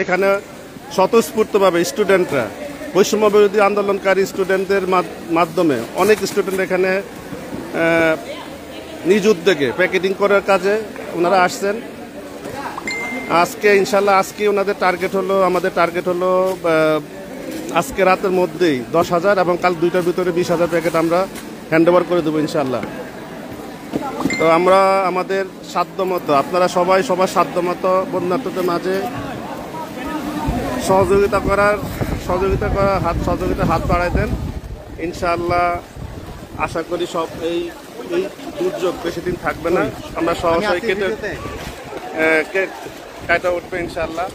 এখানে স্বতঃস্ফূর্তভাবে স্টুডেন্টরা বৈষম্য বিরোধী আন্দোলনকারী স্টুডেন্টদের মাধ্যমে অনেক স্টুডেন্ট এখানে নিজ উদ্যোগে প্যাকেটিং করার কাজে ওনারা আসছেন। আজকে ইনশাল্লাহ আজকে ওনাদের টার্গেট হলো, আমাদের টার্গেট হলো আজকে রাতের মধ্যেই 10,000 এবং কাল 2টার ভিতরে 20,000 প্যাকেট আমরা হ্যান্ড ওভার করে দেবো ইনশাল্লাহ। তো আমরা আমাদের সাধ্যমতো, আপনারা সবার সাধ্যমতো বন্যার্থদের মাঝে সহযোগিতা করার হাত বাড়াই দেন ইনশাআল্লাহ। আশা করি সব এই দুর্যোগ বেশি দিন থাকবে না, আমরা সহসাই কাটা উঠবে ইনশাআল্লাহ।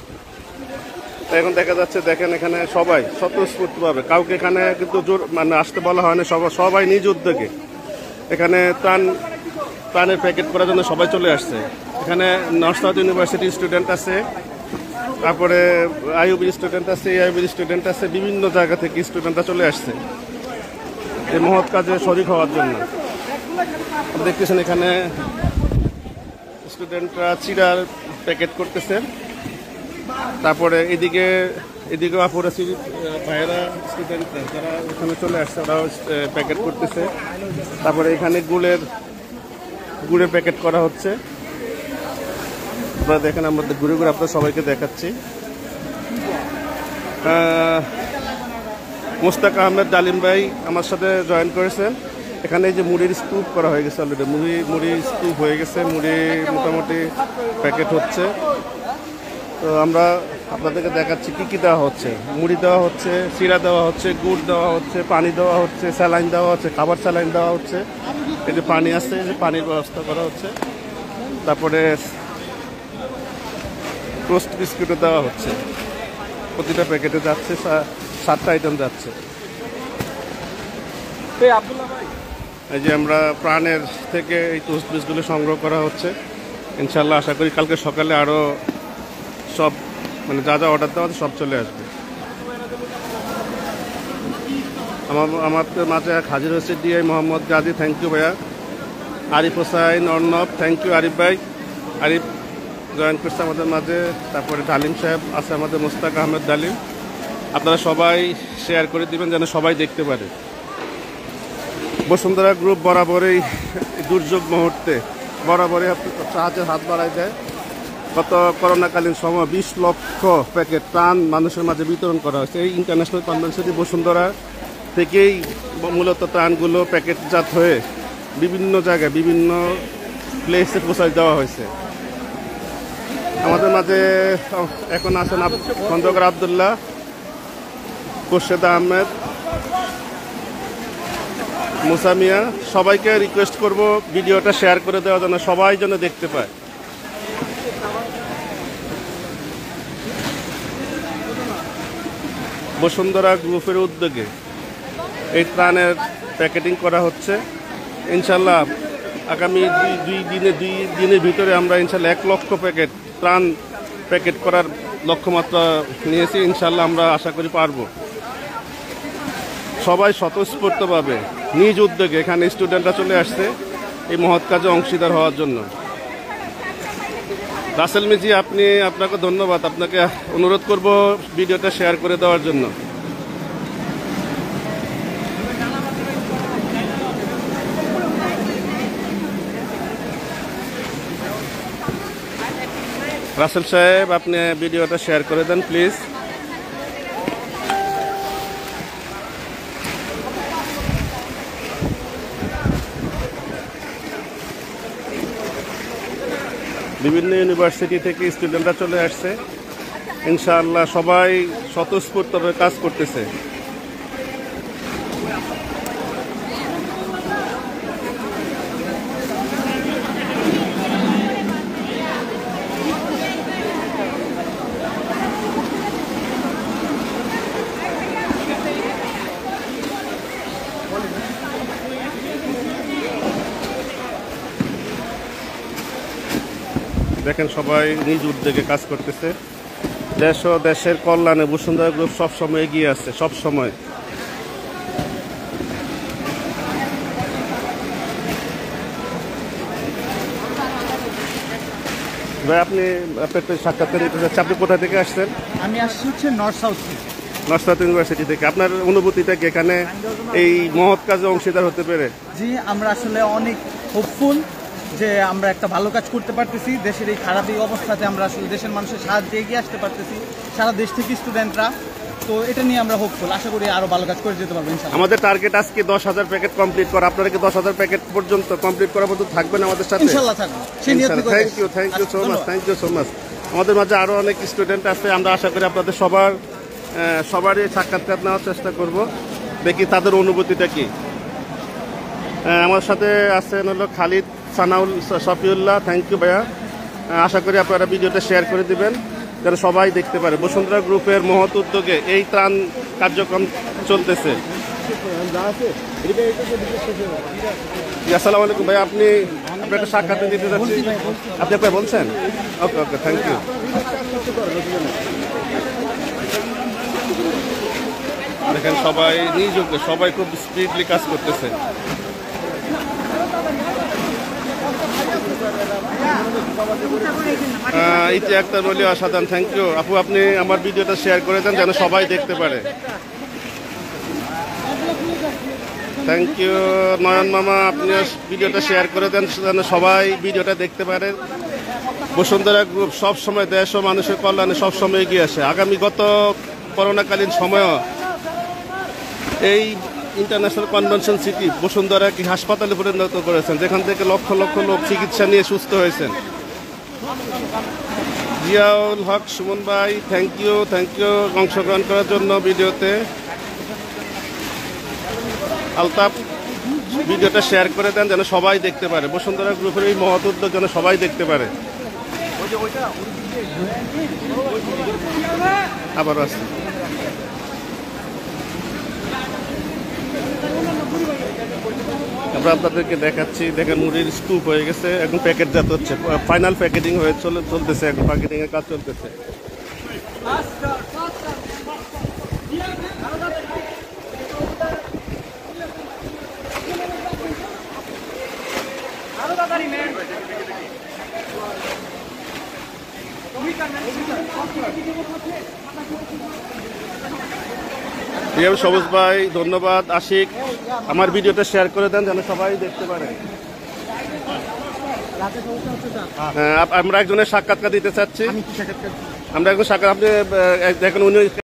এখন দেখা যাচ্ছে, দেখেন এখানে সবাই স্বতঃস্ফূর্তভাবে, কাউকে এখানে কিন্তু জোর মানে আসতে বলা হয় না, সবাই নিজ উদ্যোগে এখানে প্রাণের প্যাকেট করার জন্য সবাই চলে আসছে। এখানে নর্থ সাউথ ইউনিভার্সিটির স্টুডেন্ট আছে, তারপরে আইইউবির স্টুডেন্ট আছে, এআইবির স্টুডেন্ট আছে, বিভিন্ন জায়গা থেকে স্টুডেন্টরা চলে আসছে এই মহৎ কাজে শরীক হওয়ার জন্য। দেখতেছেন এখানে স্টুডেন্টরা চিড়ার প্যাকেট করতেছে, তারপরে এদিকে আপুরাসি ভাইয়েরা স্টুডেন্টরা যারা এখানে চলে আসছে ওরাও প্যাকেট করতেছে। তারপরে এখানে গুড়ের প্যাকেট করা হচ্ছে। আপনারা দেখেন, আমরা ঘুরে ঘুরে আপনাদের সবাইকে দেখাচ্ছি। মোস্তাক আহমেদ ডালিম ভাই আমার সাথে জয়েন করেছেন। এখানে এই যে মুড়ির স্তূপ করা হয়ে গেছে অলরেডি, মুড়ির স্তূপ হয়ে গেছে, মুড়ি মোটামুটি প্যাকেট হচ্ছে। তো আমরা আপনাদেরকে দেখাচ্ছি কি দেওয়া হচ্ছে। মুড়ি দেওয়া হচ্ছে, চিড়া দেওয়া হচ্ছে, গুড় দেওয়া হচ্ছে, পানি দেওয়া হচ্ছে, স্যালাইন দেওয়া হচ্ছে, খাবার স্যালাইন দেওয়া হচ্ছে, এই যে পানি আছে, এই যে পানির ব্যবস্থা করা হচ্ছে। তারপরে টোস্ট বিস্কুটও দেওয়া হচ্ছে, প্রতিটা প্যাকেটে যাচ্ছে 7টা আইটেম যাচ্ছে। এই যে আমরা প্রাণের থেকে এই টোস্ট বিস্কুটগুলো সংগ্রহ করা হচ্ছে ইনশাল্লাহ। আশা করি কালকে সকালে আরও সব মানে যা অর্ডার দেওয়া সব চলে আসবে। আমাদের মাঝে এক হাজির হয়েছে DI Mohammad Gazi, thank you ভাইয়া। আরিফ হোসাইন অর্ণব, থ্যাংক ইউ আরিফ ভাই। আরিফ জয়েন করছে আমাদের মাঝে। তারপরে ডালিম সাহেব আছে আমাদের, মোস্তাক আহমেদ ডালিম। আপনারা সবাই শেয়ার করে দিবেন যেন সবাই দেখতে পারে। বসুন্ধরা গ্রুপ বরাবরই দুর্যোগ মুহূর্তে বরাবরই সাহায্যের হাত বাড়ায় দেয়। গত করোনাকালীন সময় 20 লক্ষ প্যাকেট ত্রাণ মানুষের মাঝে বিতরণ করা হয়েছে। এই ইন্টারন্যাশনাল কনভেনশন বসুন্ধরা থেকেই মূলত ত্রাণগুলো প্যাকেটজাত হয়ে বিভিন্ন জায়গায় বিভিন্ন প্লেসে পৌঁছায় দেওয়া হয়েছে। আমাদের মাঝে এখন আছেন খন্দকার আবদুল্লাহ, খোরশেদ আহমেদ, মুসামিয়া। সবাইকে রিকোয়েস্ট করব ভিডিওটা শেয়ার করে দেওয়ার জন্য, সবাই যেন দেখতে পায়। বসুন্ধরা গ্রুপের উদ্যোগে এই ত্রাণের প্যাকেটিং করা হচ্ছে ইনশাল্লাহ। আগামী দুই দিনের ভিতরে আমরা ইনশাল্লাহ 1 লক্ষ প্যাকেট ত্রাণ প্যাকেট করার লক্ষ্যমাত্রা নিয়েছি ইনশাল্লাহ। আমরা আশা করি পারবো। সবাই স্বতঃস্ফূর্তভাবে নিজ উদ্যোগে এখানে স্টুডেন্টরা চলে আসছে এই মহৎ কাজে অংশীদার হওয়ার জন্য। রাসেল মিজি, আপনাকে ধন্যবাদ। আপনাকে অনুরোধ করব ভিডিওটা শেয়ার করে দেওয়ার জন্য। রাসেল সাহেব, আপনি ভিডিওটা শেয়ার করে দেন প্লিজ। বিভিন্ন ইউনিভার্সিটি থেকে স্টুডেন্টরা চলে আসছে ইনশাআল্লাহ। সবাই স্বতঃস্ফূর্তভাবে কাজ করতেছে। দেখেন সবাই নিজ উদ্যোগে কাজ করতেছে। দেশ ও দেশের কল্যাণে বসুন্ধরা গ্রুপ সবসময় এগিয়ে আসছে, সবসময়। ভাই আপনি আপনার একটা সাক্ষাৎকার নিতে চাচ্ছি, আপনি কোথা থেকে আসছেন? আমি আসছি হচ্ছে নর্থ সাউথ থেকে। নর্থ সাউথ ইউনিভার্সিটি থেকে। আপনার অনুভূতিটা কি এখানে এই মহৎ কাজে অংশীদার হতে পেরে? জি, আমরা আসলে অনেক হোপফুল যে আমরা একটা ভালো কাজ করতে পারতেছি। দেশের এই খারাপ এই অবস্থাতে আমরা আসলে দেশের মানুষের সাহায্যে এগিয়ে আসতে পারতেছি, সারা দেশ থেকে স্টুডেন্টরা। তো এটা নিয়ে আমরা হোপফুল, আশা করি আরো ভালো কাজ করে যেতে পারবো ইনশাআল্লাহ। আমাদের টার্গেট আজকে 10,000 প্যাকেট কমপ্লিট করা। আপনারা কি 10,000 প্যাকেট পর্যন্ত কমপ্লিট করা পর্যন্ত থাকবেন আমাদের সাথে? ইনশাআল্লাহ থাকবো, সেই নিয়ত করে। Thank you so much, thank you so much. আমাদের মাঝে আরো অনেক স্টুডেন্ট আছে, আমরা আশা করি আপনাদের সবারই সাক্ষাৎকার নেওয়ার চেষ্টা করব, দেখি তাদের অনুভূতিটা কি। আমার সাথে আছেন হলো খালিদ, সানাউল, শফিউল্লাহ। থ্যাংক ইউ ভাইয়া। আশা করি আপনারা ভিডিওটা শেয়ার করে দিবেন যেন সবাই দেখতে পারে। বসুন্ধরা গ্রুপের মহৎ উদ্যোগে এই ত্রাণ কার্যক্রম চলতেছে। আসসালামু আলাইকুম ভাই, আপনি একটা সাক্ষাৎ দিতে যাচ্ছি, আপনি একবার বলছেন? ওকে ওকে, থ্যাংক ইউ। দেখেন সবাই নিজ সবাই খুব স্পিডলি কাজ করতেছে। ইতি আক্তার বলি অসাধারণ, থ্যাংক ইউ আপু। আপনি আমার ভিডিওটা শেয়ার করে দেন যেন সবাই দেখতে পারে। থ্যাংক ইউ নয়ন মামা, আপনি ভিডিওটা শেয়ার করে দেন যেন সবাই ভিডিওটা দেখতে পারে। বসুন্ধরা গ্রুপ সব সময় দেশ ও মানুষের কল্যাণে সবসময় এগিয়ে আসে। গত করোনাকালীন সময়ও এই ইন্টারন্যাশনাল কনভেনশন সিটি বসুন্ধরা কি হাসপাতালে পরিণত করেছেন, যেখান থেকে লক্ষ লক্ষ লোক চিকিৎসা নিয়ে সুস্থ হয়েছেন। জিয়াউল হক সুমন ভাই, থ্যাংক ইউ অংশগ্রহণ করার জন্য ভিডিওতে। আলতাফ, ভিডিওটা শেয়ার করে দেন যেন সবাই দেখতে পারে। বসুন্ধরা গ্রুপের এই মহৎ উদ্যোগ যেন সবাই দেখতে পারে। আবার আসছে, আমরা আপনাদেরকে দেখাচ্ছি। দেখেন মুড়ির স্তূপ হয়ে গেছে, এখন প্যাকেটজাত হচ্ছে, ফাইনাল প্যাকেটিং হয়ে চলতেছে, এখন প্যাকেটিং এর কাজ চলতেছে। সবুজ ভাই ধন্যবাদ। আশিক, আমার ভিডিওটা শেয়ার করে দেন যেন সবাই দেখতে পারে। আমরা একজনের সাক্ষাৎকার দিতে চাচ্ছি। আমরা একজন সাক্ষাৎ, আপনি দেখেন উনি